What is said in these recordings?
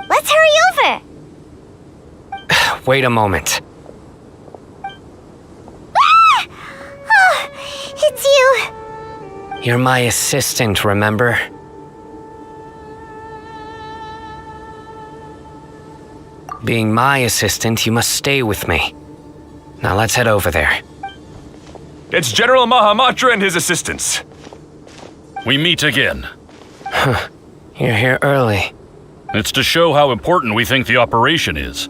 Let's hurry over! Wait a moment. Ah! Oh, it's you! You're my assistant, remember? Being my assistant, you must stay with me. Now let's head over there. It's General Mahamatra and his assistants. We meet again. You're here early. It's to show how important we think the operation is.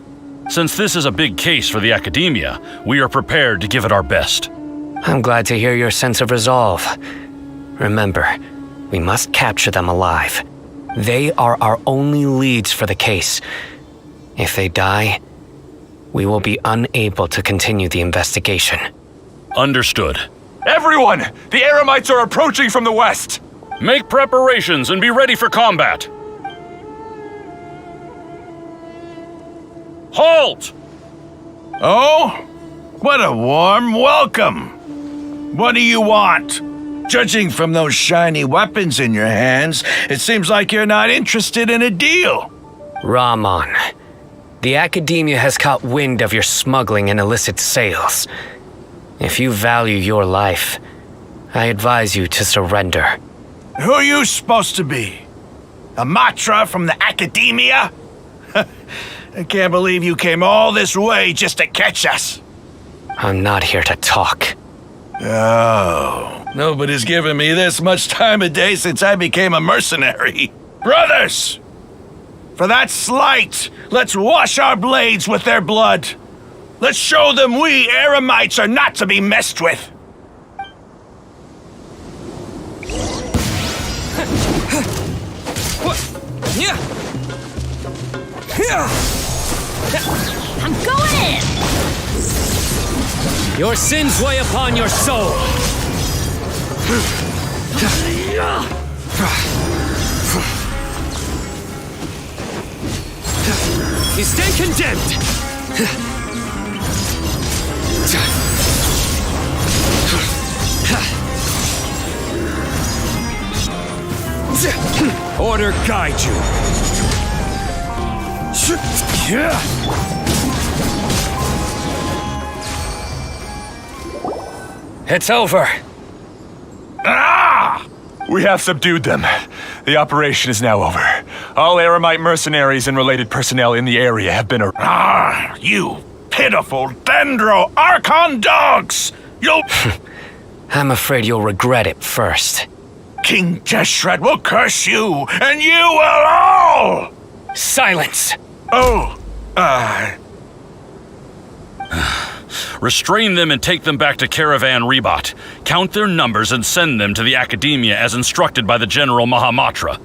Since this is a big case for the academia, we are prepared to give it our best. I'm glad to hear your sense of resolve. Remember, we must capture them alive. They are our only leads for the case. If they die, we will be unable to continue the investigation. Understood. Everyone! The Eremites are approaching from the west! Make preparations and be ready for combat! Halt! Oh? What a warm welcome! What do you want? Judging from those shiny weapons in your hands, it seems like you're not interested in a deal. Rahman, the academia has caught wind of your smuggling and illicit sales. If you value your life, I advise you to surrender. Who are you supposed to be? A Matra from the academia? I can't believe you came all this way just to catch us. I'm not here to talk. Oh, nobody's given me this much time of day since I became a mercenary. Brothers! For that slight, let's wash our blades with their blood. Let's show them we Eremites are not to be messed with. I'm going in! Your sins weigh upon your soul. You stand condemned. Order guide you. It's over. Ah! We have subdued them. The operation is now over. All Eremite mercenaries and related personnel in the area have been arrested. Ah, you pitiful Dendro Archon dogs! You'll... I'm afraid you'll regret it first. King Jeshret will curse you, and you will all! Silence! Oh, Restrain them and take them back to Caravan Rebot. Count their numbers and send them to the Academia as instructed by the General Mahamatra.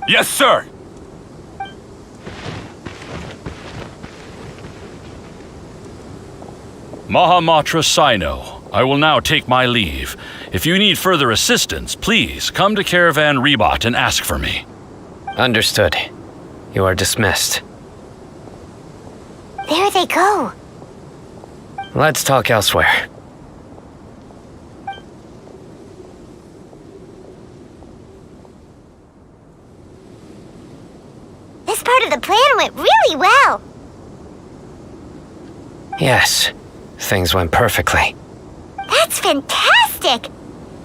Yes, sir! Mahamatra Sino, I will now take my leave. If you need further assistance, please come to Caravan Rebot and ask for me. Understood. You are dismissed. There they go. Let's talk elsewhere. This part of the plan went really well. Yes, things went perfectly. That's fantastic!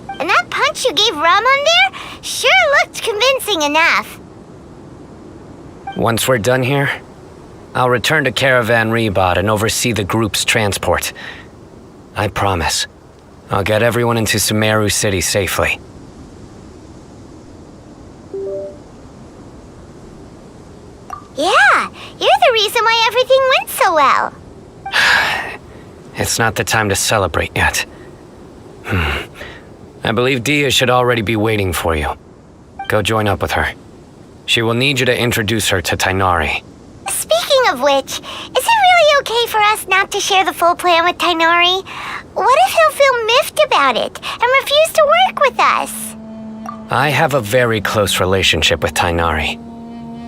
And that punch you gave Rahman there sure looked convincing enough. Once we're done here, I'll return to Caravan Rebot and oversee the group's transport. I promise, I'll get everyone into Sumeru City safely. Yeah, you're the reason why everything went so well. It's not the time to celebrate yet. I believe Dia should already be waiting for you. Go join up with her. She will need you to introduce her to Tighnari. Speaking of which, is it really okay for us not to share the full plan with Tighnari? What if he'll feel miffed about it and refuse to work with us? I have a very close relationship with Tighnari.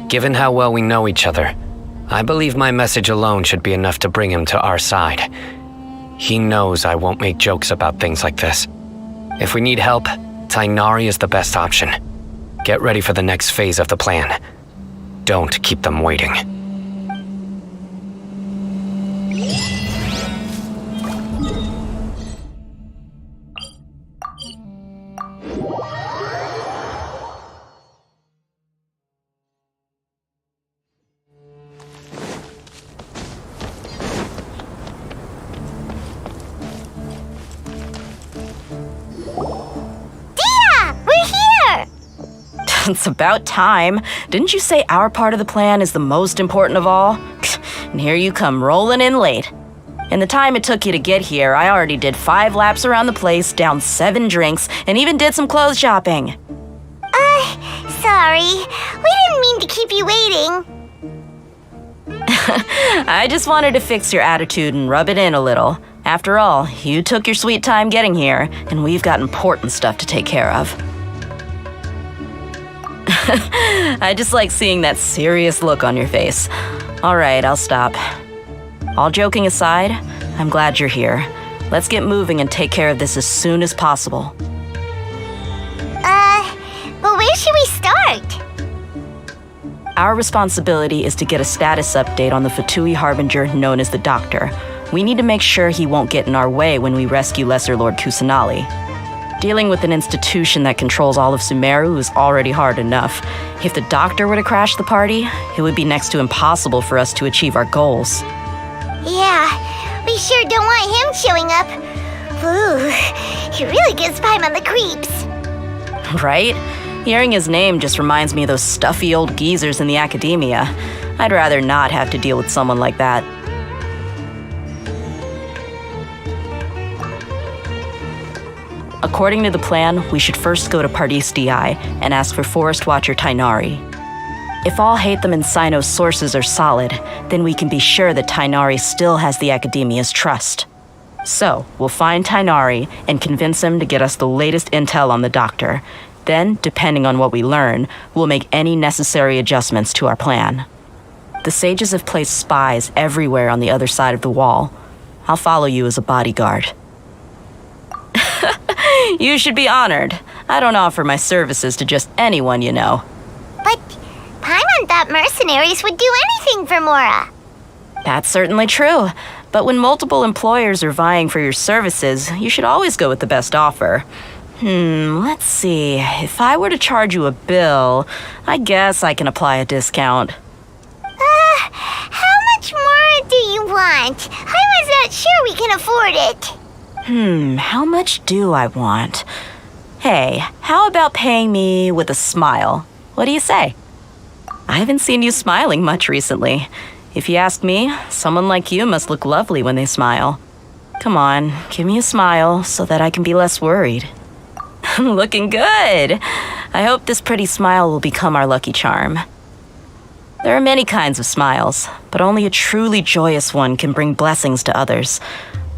Given how well we know each other, I believe my message alone should be enough to bring him to our side. He knows I won't make jokes about things like this. If we need help, Tighnari is the best option. Get ready for the next phase of the plan. Don't keep them waiting. It's about time. Didn't you say our part of the plan is the most important of all? And here you come rolling in late. In the time it took you to get here, I already did 5 laps around the place, downed 7 drinks, and even did some clothes shopping. Sorry. We didn't mean to keep you waiting. I just wanted to fix your attitude and rub it in a little. After all, you took your sweet time getting here, and we've got important stuff to take care of. I just like seeing that serious look on your face. All right, I'll stop. All joking aside, I'm glad you're here. Let's get moving and take care of this as soon as possible. But where should we start? Our responsibility is to get a status update on the Fatui Harbinger known as the Doctor. We need to make sure he won't get in our way when we rescue Lesser Lord Kusanali. Dealing with an institution that controls all of Sumeru is already hard enough. If the Doctor were to crash the party, it would be next to impossible for us to achieve our goals. Yeah, we sure don't want him showing up. Ooh, he really gives Paimon on the creeps. Right? Hearing his name just reminds me of those stuffy old geezers in the academia. I'd rather not have to deal with someone like that. According to the plan, we should first go to Pardis DI and ask for Forest Watcher Tighnari. If all Hatham and Sino's sources are solid, then we can be sure that Tighnari still has the Academia's trust. So, we'll find Tighnari and convince him to get us the latest intel on the Doctor. Then, depending on what we learn, we'll make any necessary adjustments to our plan. The sages have placed spies everywhere on the other side of the wall. I'll follow you as a bodyguard. You should be honored. I don't offer my services to just anyone you know. But Paimon thought mercenaries would do anything for Mora. That's certainly true. But when multiple employers are vying for your services, you should always go with the best offer. Let's see. If I were to charge you a bill, I guess I can apply a discount. How much more do you want? I was not sure we can afford it. How much do I want? Hey, how about paying me with a smile? What do you say? I haven't seen you smiling much recently. If you ask me, someone like you must look lovely when they smile. Come on, give me a smile so that I can be less worried. Looking good. I hope this pretty smile will become our lucky charm. There are many kinds of smiles, but only a truly joyous one can bring blessings to others.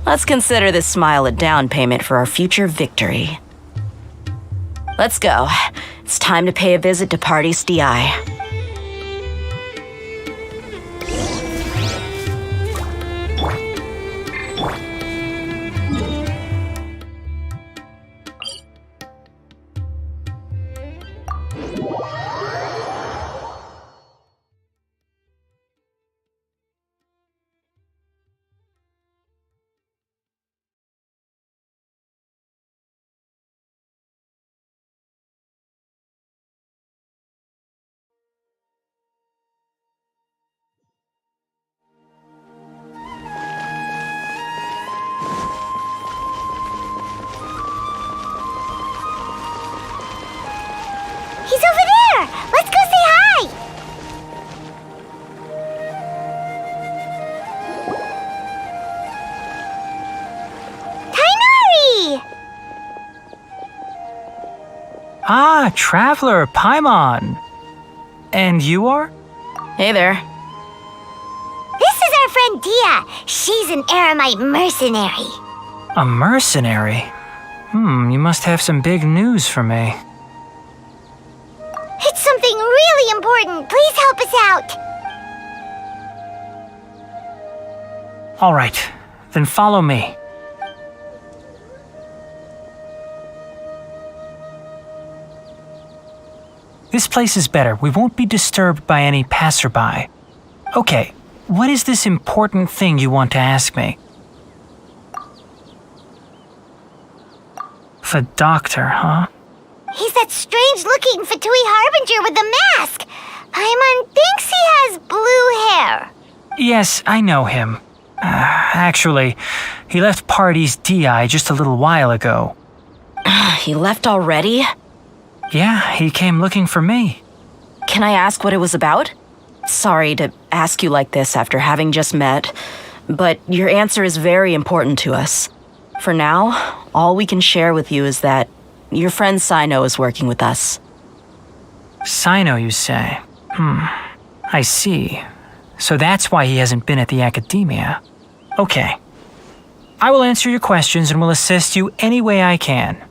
Let's consider this smile a down payment for our future victory. Let's go. It's time to pay a visit to Pardis DI. He's over there! Let's go say hi! Ah, Traveler, Paimon. And you are? Hey there. This is our friend Dia. She's an Eremite mercenary. A mercenary? You must have some big news for me. It's something really important. Please help us out. All right, then follow me. This place is better. We won't be disturbed by any passerby. Okay, what is this important thing you want to ask me? The doctor, huh? He's that strange-looking Fatui Harbinger with the mask. Paimon thinks he has blue hair. Yes, I know him. Actually, he left Party's DI just a little while ago. He left already? Yeah, he came looking for me. Can I ask what it was about? Sorry to ask you like this after having just met, but your answer is very important to us. For now, all we can share with you is that your friend Sino is working with us. Sino, you say? I see. So that's why he hasn't been at the academia. Okay. I will answer your questions and will assist you any way I can.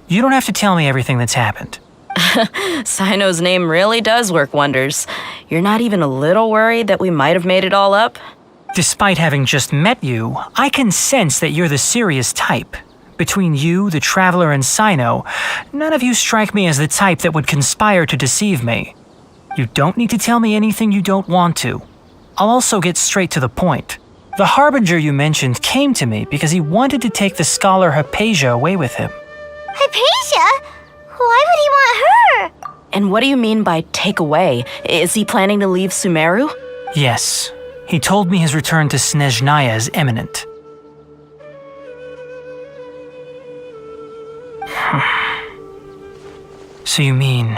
You don't have to tell me everything that's happened. Sino's name really does work wonders. You're not even a little worried that we might have made it all up? Despite having just met you, I can sense that you're the serious type. Between you, the Traveler, and Sino, none of you strike me as the type that would conspire to deceive me. You don't need to tell me anything you don't want to. I'll also get straight to the point. The Harbinger you mentioned came to me because he wanted to take the scholar AKHASHA away with him. Hypatia? Why would he want her? And what do you mean by take away? Is he planning to leave Sumeru? Yes. He told me his return to Snezhnaya is imminent. So you mean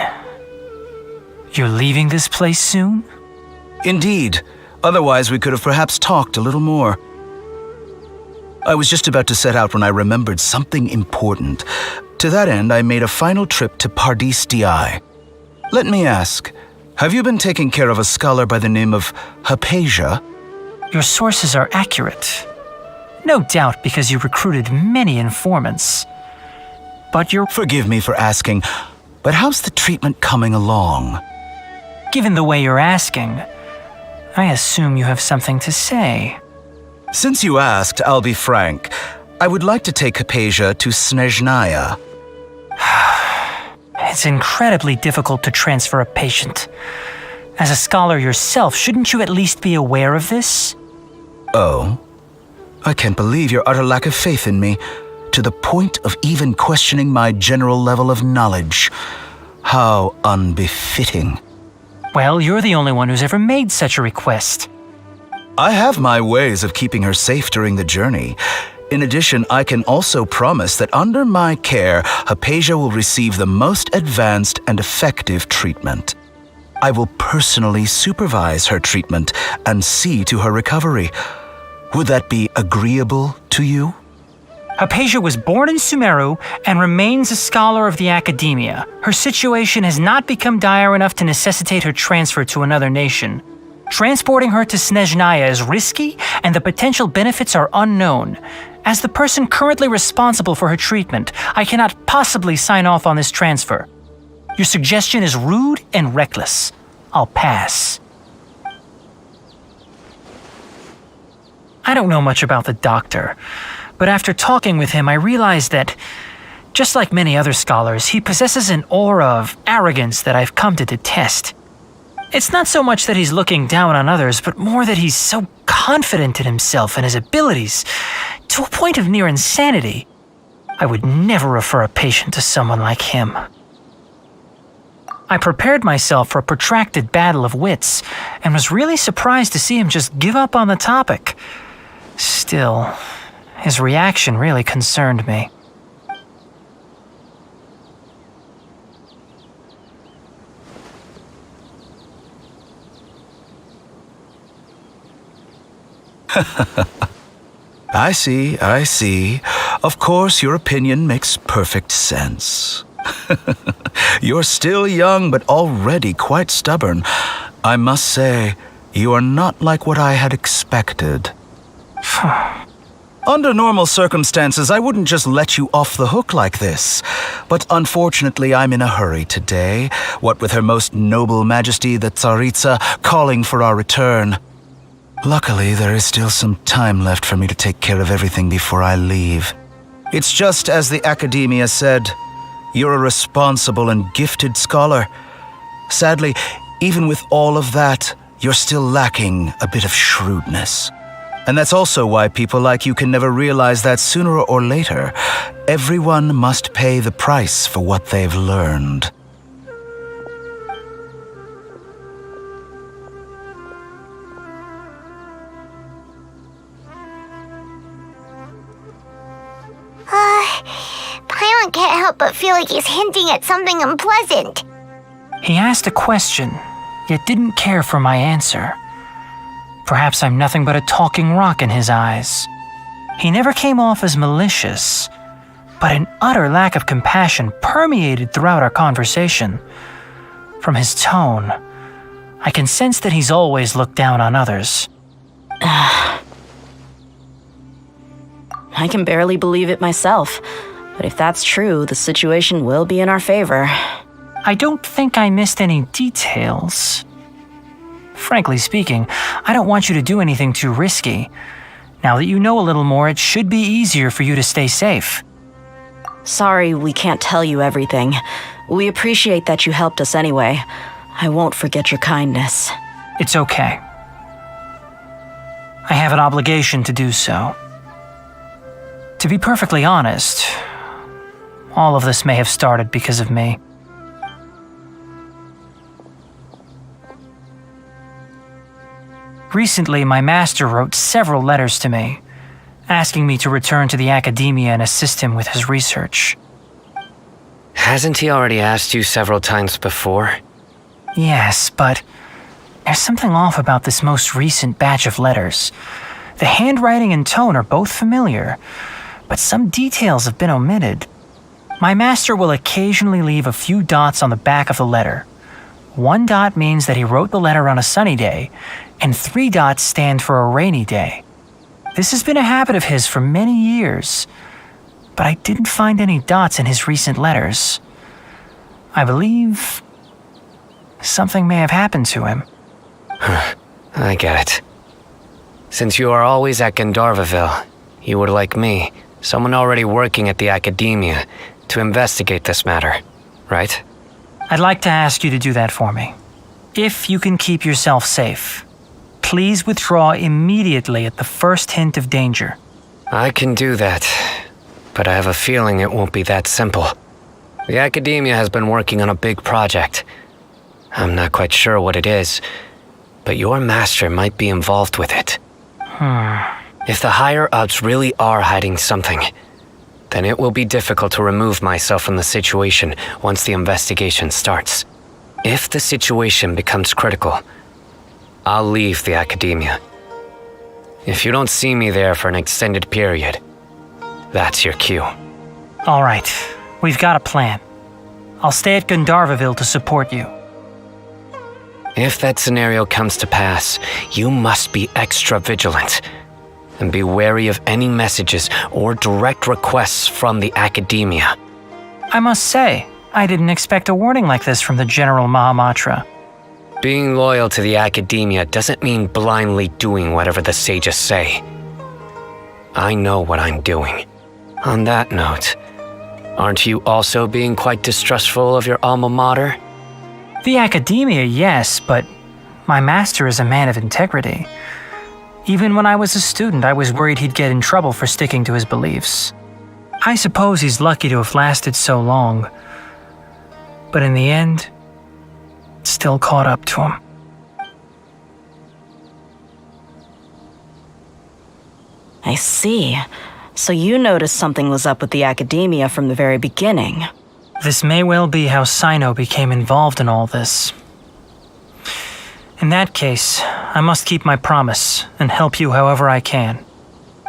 you're leaving this place soon? Indeed. Otherwise, we could have perhaps talked a little more. I was just about to set out when I remembered something important. To that end, I made a final trip to Pardis Di. Let me ask, have you been taking care of a scholar by the name of AKHASHA? Your sources are accurate. No doubt because you recruited many informants. But you're... Forgive me for asking, but how's the treatment coming along? Given the way you're asking, I assume you have something to say. Since you asked, I'll be frank. I would like to take AKHASHA to Snezhnaya. It's incredibly difficult to transfer a patient. As a scholar yourself, shouldn't you at least be aware of this? Oh? I can't believe your utter lack of faith in me, to the point of even questioning my general level of knowledge. How unbefitting. Well, you're the only one who's ever made such a request. I have my ways of keeping her safe during the journey. In addition, I can also promise that under my care, AKHASHA will receive the most advanced and effective treatment. I will personally supervise her treatment and see to her recovery. Would that be agreeable to you? AKHASHA was born in Sumeru and remains a scholar of the academia. Her situation has not become dire enough to necessitate her transfer to another nation. Transporting her to Snezhnaya is risky, and the potential benefits are unknown. As the person currently responsible for her treatment, I cannot possibly sign off on this transfer. Your suggestion is rude and reckless. I'll pass. I don't know much about the doctor, but after talking with him, I realized that, just like many other scholars, he possesses an aura of arrogance that I've come to detest. It's not so much that he's looking down on others, but more that he's so confident in himself and his abilities, to a point of near insanity. I would never refer a patient to someone like him. I prepared myself for a protracted battle of wits, and was really surprised to see him just give up on the topic. Still, his reaction really concerned me. I see. Of course, your opinion makes perfect sense. You're still young, but already quite stubborn. I must say, you are not like what I had expected. Under normal circumstances, I wouldn't just let you off the hook like this. But unfortunately, I'm in a hurry today, what with Her Most Noble Majesty the Tsaritsa calling for our return. Luckily, there is still some time left for me to take care of everything before I leave. It's just as the Academia said, you're a responsible and gifted scholar. Sadly, even with all of that, you're still lacking a bit of shrewdness. And that's also why people like you can never realize that sooner or later, everyone must pay the price for what they've learned. Paimon can't help but feel like he's hinting at something unpleasant. He asked a question, yet didn't care for my answer. Perhaps I'm nothing but a talking rock in his eyes. He never came off as malicious, but an utter lack of compassion permeated throughout our conversation. From his tone, I can sense that he's always looked down on others. I can barely believe it myself, but if that's true, the situation will be in our favor. I don't think I missed any details. Frankly speaking, I don't want you to do anything too risky. Now that you know a little more, it should be easier for you to stay safe. Sorry we can't tell you everything. We appreciate that you helped us anyway. I won't forget your kindness. It's okay. I have an obligation to do so. To be perfectly honest, all of this may have started because of me. Recently, my master wrote several letters to me, asking me to return to the Academia and assist him with his research. Hasn't he already asked you several times before? Yes, but there's something off about this most recent batch of letters. The handwriting and tone are both familiar, but some details have been omitted. My master will occasionally leave a few dots on the back of the letter. 1 dot means that he wrote the letter on a sunny day, and 3 dots stand for a rainy day. This has been a habit of his for many years, but I didn't find any dots in his recent letters. I believe something may have happened to him. I get it. Since you are always at Gandharvaville, you would like me, someone already working at the Academia, to investigate this matter, right? I'd like to ask you to do that for me. If you can keep yourself safe, please withdraw immediately at the first hint of danger. I can do that, but I have a feeling it won't be that simple. The Academia has been working on a big project. I'm not quite sure what it is, but your master might be involved with it. If the higher-ups really are hiding something, then it will be difficult to remove myself from the situation once the investigation starts. If the situation becomes critical, I'll leave the Academia. If you don't see me there for an extended period, that's your cue. All right, we've got a plan. I'll stay at Gandharvaville to support you. If that scenario comes to pass, you must be extra vigilant and be wary of any messages or direct requests from the Academia. I must say, I didn't expect a warning like this from the General Mahamatra. Being loyal to the Academia doesn't mean blindly doing whatever the sages say. I know what I'm doing. On that note, aren't you also being quite distrustful of your alma mater? The Academia, yes, but my master is a man of integrity. Even when I was a student, I was worried he'd get in trouble for sticking to his beliefs. I suppose he's lucky to have lasted so long, but in the end, it still caught up to him. I see. So you noticed something was up with the Academia from the very beginning. This may well be how Sino became involved in all this. In that case, I must keep my promise and help you however I can.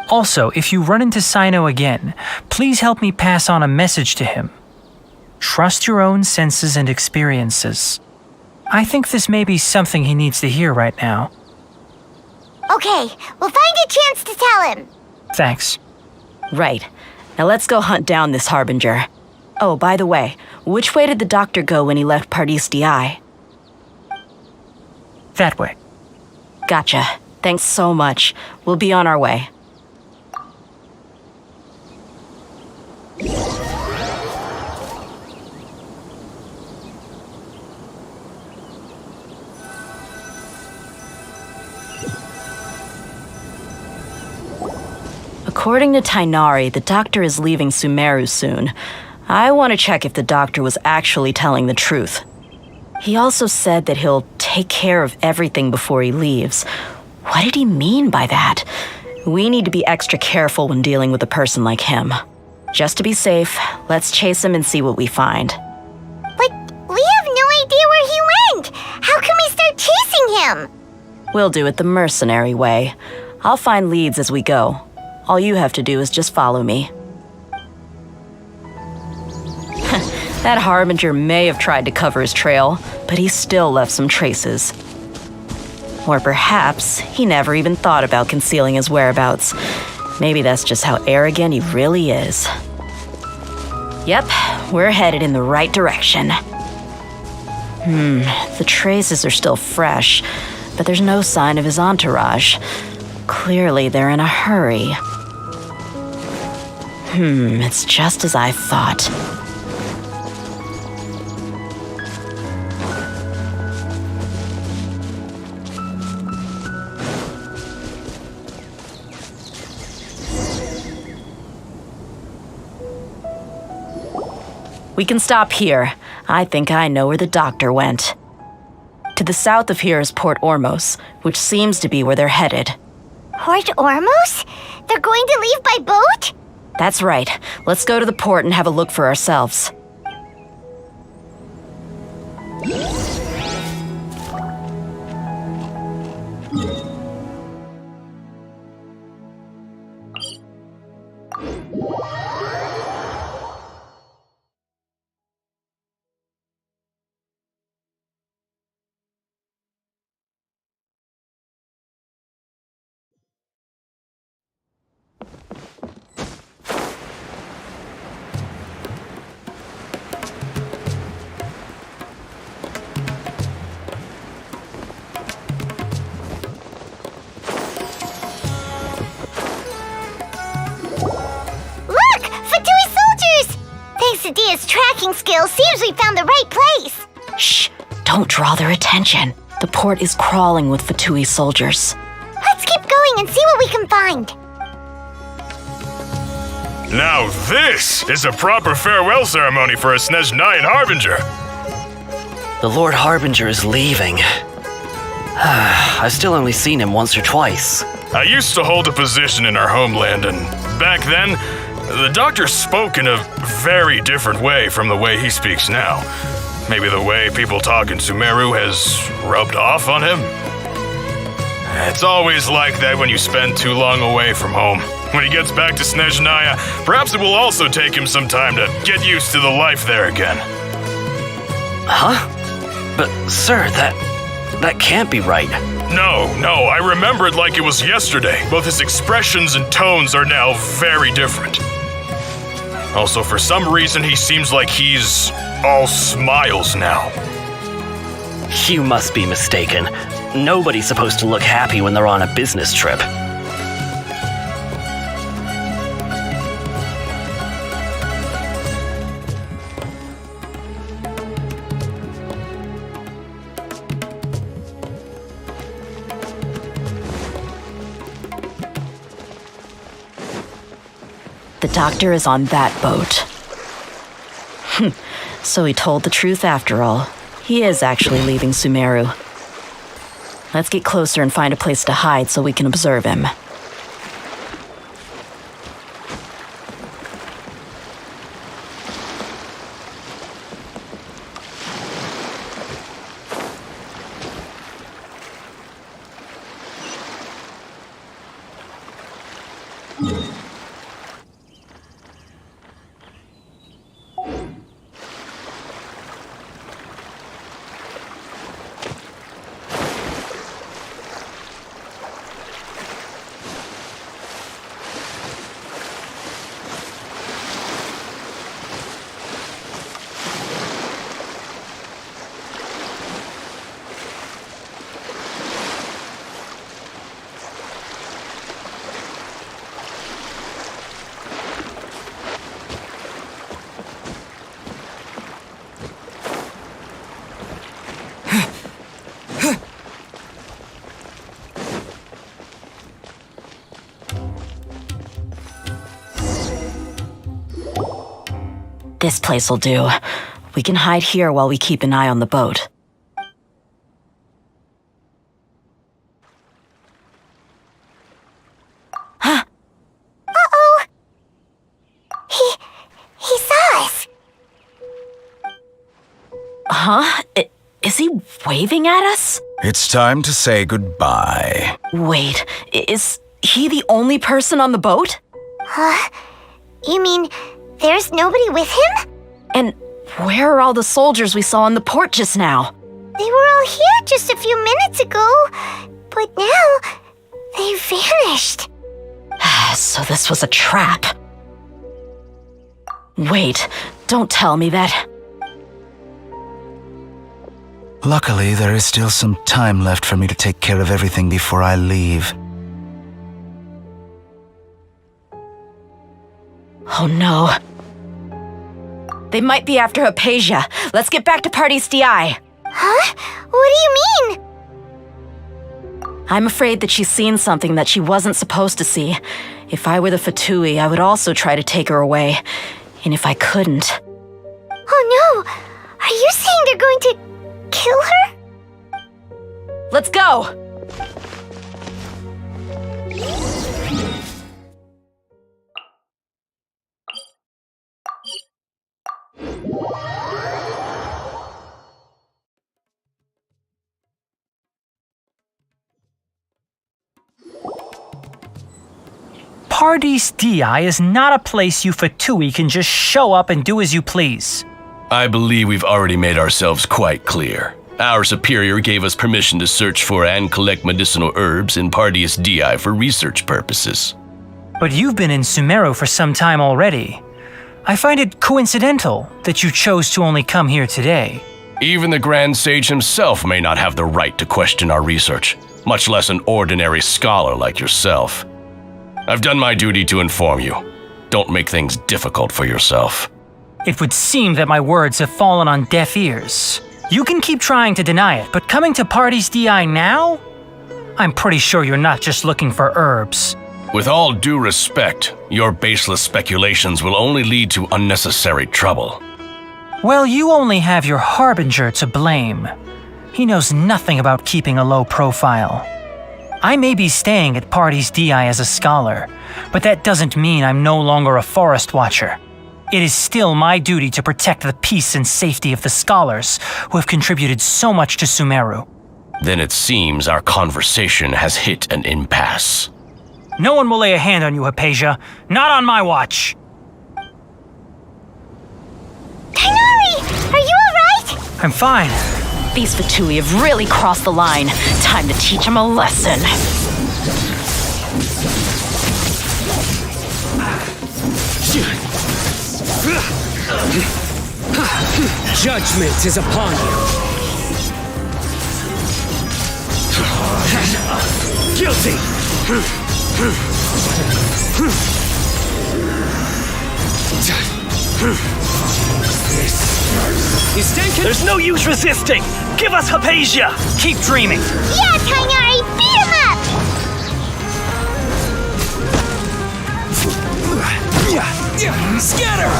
Also, if you run into Sino again, please help me pass on a message to him. Trust your own senses and experiences. I think this may be something he needs to hear right now. Okay, we'll find a chance to tell him. Thanks. Right. Now let's go hunt down this Harbinger. Oh, by the way, which way did the doctor go when he left Pardis DI? That way. Gotcha. Thanks so much. We'll be on our way. According to Tainari, the doctor is leaving Sumeru soon. I want to check if the doctor was actually telling the truth. He also said that he'll take care of everything before he leaves. What did he mean by that? We need to be extra careful when dealing with a person like him. Just to be safe, let's chase him and see what we find. But we have no idea where he went. How can we start chasing him? We'll do it the mercenary way. I'll find leads as we go. All you have to do is just follow me. That Harbinger may have tried to cover his trail, but he still left some traces. Or perhaps he never even thought about concealing his whereabouts. Maybe that's just how arrogant he really is. Yep, we're headed in the right direction. The traces are still fresh, but there's no sign of his entourage. Clearly they're in a hurry. It's just as I thought. We can stop here. I think I know where the doctor went. To the south of here is Port Ormos, which seems to be where they're headed. Port Ormos? They're going to leave by boat? That's right. Let's go to the port and have a look for ourselves. Dia's tracking skill seems we found the right place. Shh! Don't draw their attention. The port is crawling with Fatui soldiers. Let's keep going and see what we can find. Now this is a proper farewell ceremony for a Snezhnayan Harbinger. The Lord Harbinger is leaving. I've still only seen him once or twice. I used to hold a position in our homeland, and back then, the doctor spoke in a very different way from the way he speaks now. Maybe the way people talk in Sumeru has rubbed off on him? It's always like that when you spend too long away from home. When he gets back to Snezhnaya, perhaps it will also take him some time to get used to the life there again. Huh? But, sir, that can't be right. No, I remember it like it was yesterday. Both his expressions and tones are now very different. Also, for some reason, he seems like he's all smiles now. You must be mistaken. Nobody's supposed to look happy when they're on a business trip. The doctor is on that boat. So he told the truth after all. He is actually leaving Sumeru. Let's get closer and find a place to hide so we can observe him. This place'll do. We can hide here while we keep an eye on the boat. Uh-oh! He saw us. Huh? Is he waving at us? It's time to say goodbye. Wait, is he the only person on the boat? Huh? You mean there's nobody with him? And where are all the soldiers we saw in the port just now? They were all here just a few minutes ago, but now they vanished. So this was a trap. Wait, don't tell me that. Luckily, there is still some time left for me to take care of everything before I leave. Oh no. They might be after AKHASHA. Let's get back to Party's DI. Huh? What do you mean? I'm afraid that she's seen something that she wasn't supposed to see. If I were the Fatui, I would also try to take her away. And if I couldn't... Oh no! Are you saying they're going to kill her? Let's go! Party's DI is not a place you Fatui can just show up and do as you please. I believe we've already made ourselves quite clear. Our superior gave us permission to search for and collect medicinal herbs in Party's DI for research purposes. But you've been in Sumeru for some time already. I find it coincidental that you chose to only come here today. Even the Grand Sage himself may not have the right to question our research, much less an ordinary scholar like yourself. I've done my duty to inform you. Don't make things difficult for yourself. It would seem that my words have fallen on deaf ears. You can keep trying to deny it, but coming to Party's DI now? I'm pretty sure you're not just looking for herbs. With all due respect, your baseless speculations will only lead to unnecessary trouble. Well, you only have your Harbinger to blame. He knows nothing about keeping a low profile. I may be staying at Party's DI as a scholar, but that doesn't mean I'm no longer a forest watcher. It is still my duty to protect the peace and safety of the scholars who have contributed so much to Sumeru. Then it seems our conversation has hit an impasse. No one will lay a hand on you, AKHASHA. Not on my watch. Tainari! Are you alright? I'm fine. These Fatui have really crossed the line. Time to teach them a lesson. Judgment is upon you. Guilty! There's no use resisting! Give us AKHASHA! Keep dreaming. Yeah, Tainari! Beat him up! Scatter!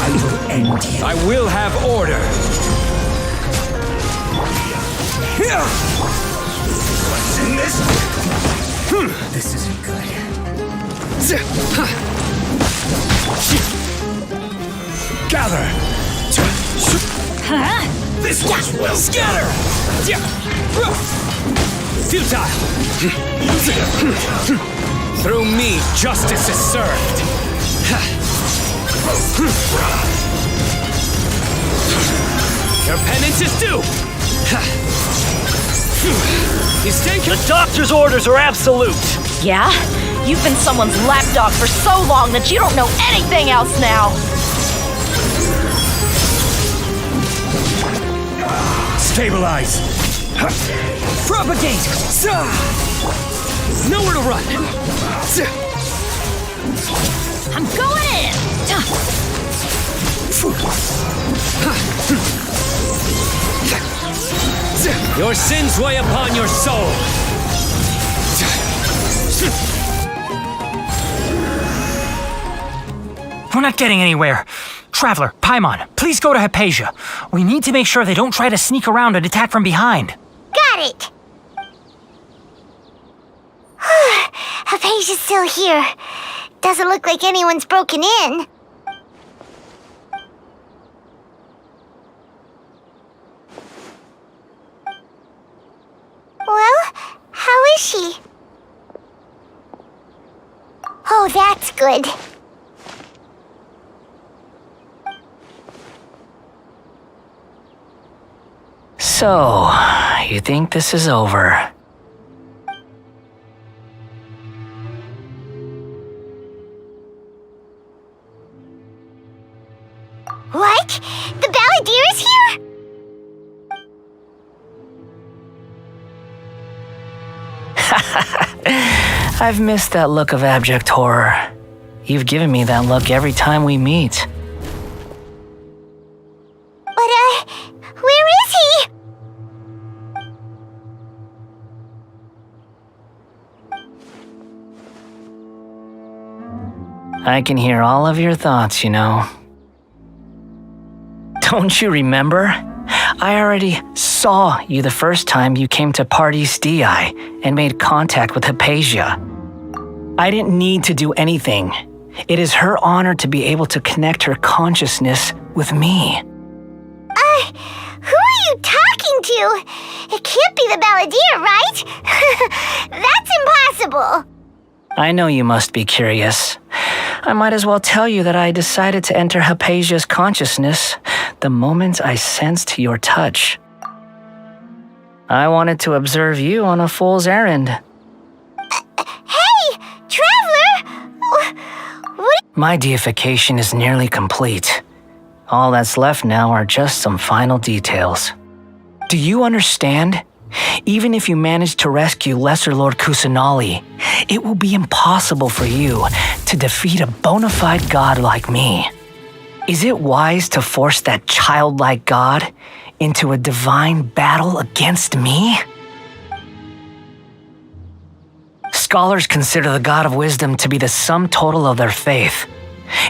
I will end you. I will have order. What's in this? This isn't good. Gather! This was well scatter! Futile! Through me, justice is served! Your penance is due! The doctor's orders are absolute. Yeah? You've been someone's lapdog for so long that you don't know anything else now! Stabilize! Propagate! Nowhere to run! I'm going in! Your sins weigh upon your soul! We're not getting anywhere. Traveler, Paimon, please go to Hypatia. We need to make sure they don't try to sneak around and attack from behind. Got it! Hypatia's still here. Doesn't look like anyone's broken in. Well, how is she? Oh, that's good. So, you think this is over? What? The Balladeer is here? I've missed that look of abject horror. You've given me that look every time we meet. But, where is he? I can hear all of your thoughts, you know. Don't you remember? I already saw you the first time you came to Parties DI and made contact with Hypatia. I didn't need to do anything. It is her honor to be able to connect her consciousness with me. Who are you talking to? It can't be the Balladeer, right? That's impossible. I know you must be curious. I might as well tell you that I decided to enter Hypatia's consciousness the moment I sensed your touch. I wanted to observe you on a fool's errand. Hey, Traveler! What? My deification is nearly complete. All that's left now are just some final details. Do you understand? Even if you manage to rescue Lesser Lord Kusanali, it will be impossible for you to defeat a bona fide god like me. Is it wise to force that childlike god into a divine battle against me? Scholars consider the god of wisdom to be the sum total of their faith.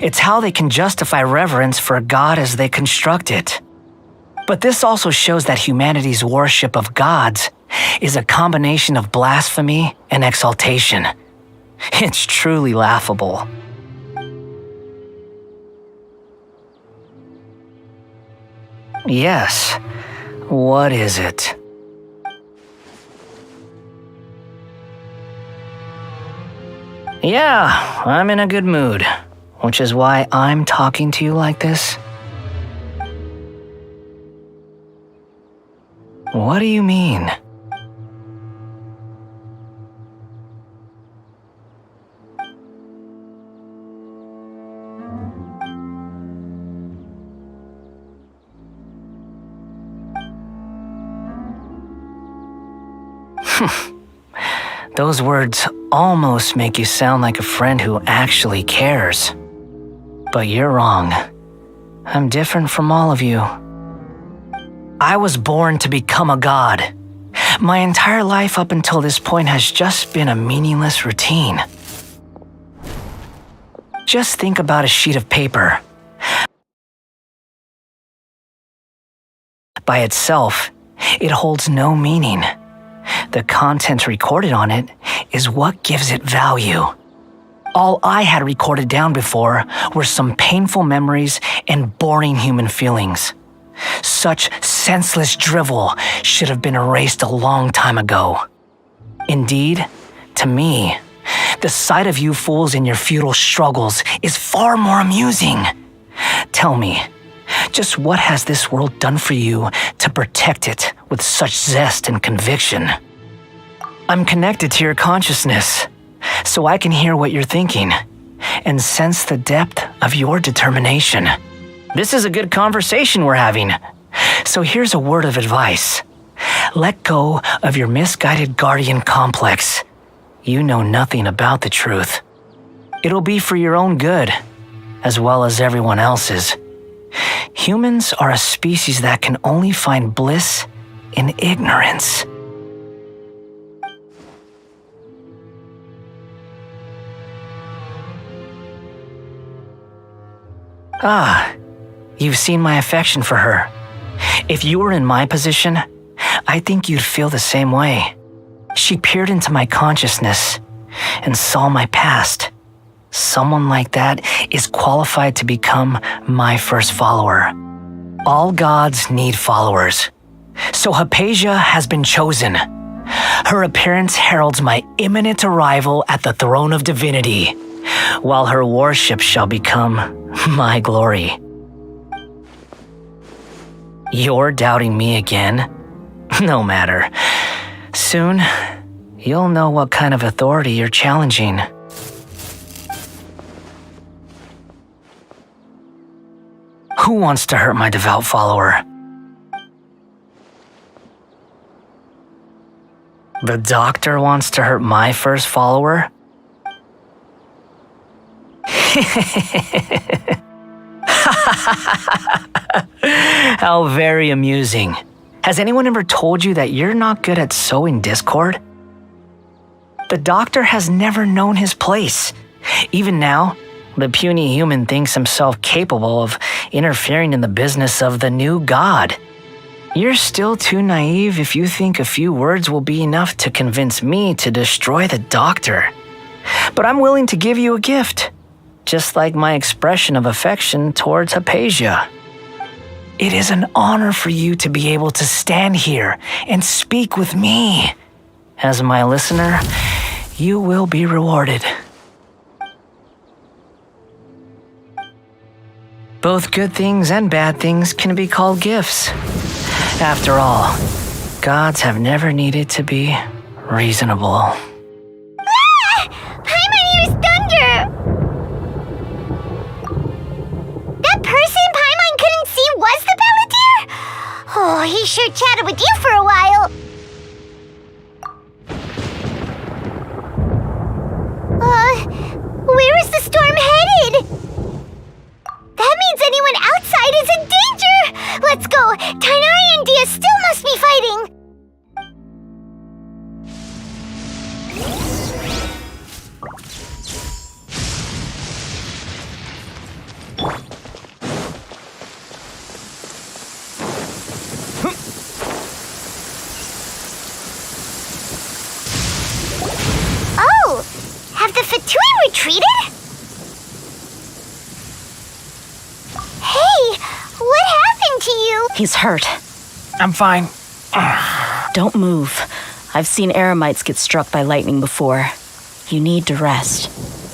It's how they can justify reverence for a god as they construct it. But this also shows that humanity's worship of gods is a combination of blasphemy and exaltation. It's truly laughable. Yes, what is it? Yeah, I'm in a good mood, which is why I'm talking to you like this. What do you mean? Those words almost make you sound like a friend who actually cares. But you're wrong. I'm different from all of you. I was born to become a god. My entire life up until this point has just been a meaningless routine. Just think about a sheet of paper. By itself, it holds no meaning. The content recorded on it is what gives it value. All I had recorded down before were some painful memories and boring human feelings. Such senseless drivel should have been erased a long time ago. Indeed, to me, the sight of you fools in your futile struggles is far more amusing. Tell me, just what has this world done for you to protect it with such zest and conviction? I'm connected to your consciousness, so I can hear what you're thinking and sense the depth of your determination. This is a good conversation we're having. So here's a word of advice. Let go of your misguided guardian complex. You know nothing about the truth. It'll be for your own good, as well as everyone else's. Humans are a species that can only find bliss in ignorance. You've seen my affection for her. If you were in my position, I think you'd feel the same way. She peered into my consciousness and saw my past. Someone like that is qualified to become my first follower. All gods need followers. So Hypatia has been chosen. Her appearance heralds my imminent arrival at the throne of divinity, while her worship shall become my glory. You're doubting me again? No matter. Soon, you'll know what kind of authority you're challenging. Who wants to hurt my devout follower? The doctor wants to hurt my first follower? How very amusing. Has anyone ever told you that you're not good at sowing discord? The doctor has never known his place. Even now, the puny human thinks himself capable of interfering in the business of the new god. You're still too naive if you think a few words will be enough to convince me to destroy the doctor. But I'm willing to give you a gift, just like my expression of affection towards Hypatia. It is an honor for you to be able to stand here and speak with me. As my listener, you will be rewarded. Both good things and bad things can be called gifts. After all, gods have never needed to be reasonable. Paimon hears thunder! That person Paimon couldn't see was the Palantir? Oh, he sure chatted with you for a while. Where is the storm headed? That means anyone outside is in danger! Let's go! Tighnari and Dia still must be fighting! Oh! Have the Fatui retreated? Hey, what happened to you? He's hurt. I'm fine. Don't move. I've seen Eremites get struck by lightning before. You need to rest.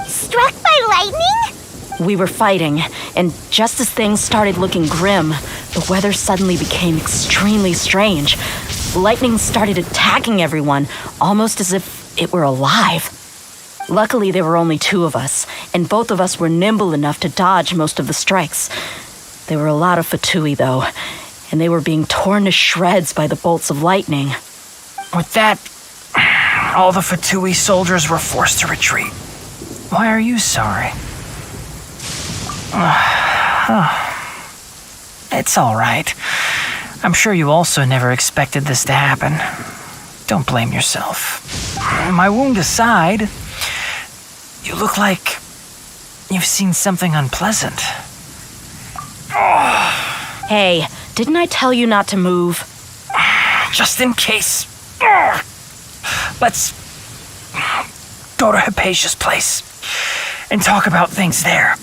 Struck by lightning? We were fighting, and just as things started looking grim, the weather suddenly became extremely strange. Lightning started attacking everyone, almost as if it were alive. Luckily, there were only two of us, and both of us were nimble enough to dodge most of the strikes. There were a lot of Fatui, though, and they were being torn to shreds by the bolts of lightning. With that, all the Fatui soldiers were forced to retreat. Why are you sorry? It's all right. I'm sure you also never expected this to happen. Don't blame yourself. My wound aside, you look like you've seen something unpleasant. Hey, didn't I tell you not to move? Just in case. Let's go to Hypatia's place and talk about things there.